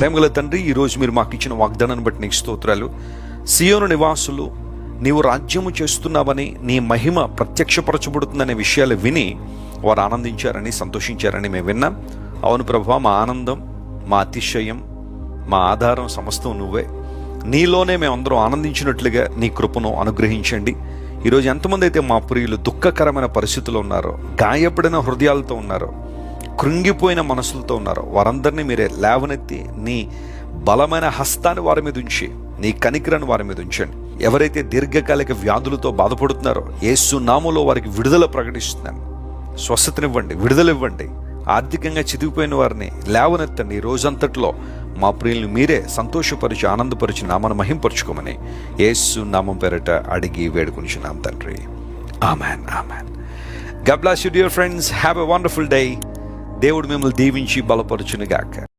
ప్రేమగల తండ్రి, ఈరోజు మీరు మాకు ఇచ్చిన వాగ్దానాన్ని బట్టి నీకు స్తోత్రాలు. సియోను నివాసులు నీవు రాజ్యము చేస్తున్నావని, నీ మహిమ ప్రత్యక్షపరచబడుతుందనే విషయాలు విని వారు ఆనందించారని, సంతోషించారని మేము విన్నాం. అవును ప్రభువా, మా ఆనందం, మా అతిశయం, మా ఆధారం సమస్తం నువ్వే. నీలోనే మేమందరం ఆనందించినట్లుగా నీ కృపను అనుగ్రహించండి. ఈరోజు ఎంతమంది అయితే మా ప్రియులు దుఃఖకరమైన పరిస్థితుల్లో ఉన్నారో, గాయపడిన హృదయాలతో ఉన్నారో, కృంగిపోయిన మనసులతో ఉన్నారో, వారందరినీ మీరే లేవనెత్తి నీ బలమైన హస్తాన్ని వారి మీద ఉంచి, నీ కనికరాన్ని వారి మీద ఉంచండి. ఎవరైతే దీర్ఘకాలిక వ్యాధులతో బాధపడుతున్నారో, యేసు నామములో వారికి విడుదల ప్రకటిస్తున్నాను. స్వస్థతనివ్వండి, విడుదలివ్వండి. ఆర్థికంగా చితికిపోయిన వారిని లేవనెత్తండి. ఈ రోజంతట్లో మా ప్రియులను మీరే సంతోషపరిచి, ఆనందపరిచి, నామను మహింపరచుకోమని యేసు నామం పేరట అడిగి వేడుకొనిచున్నాం తండ్రి. Amen, amen. God bless you dear friends. Have a wonderful day. దేవుడు మిమ్మల్ని దీవించి బలపరచునుగాక.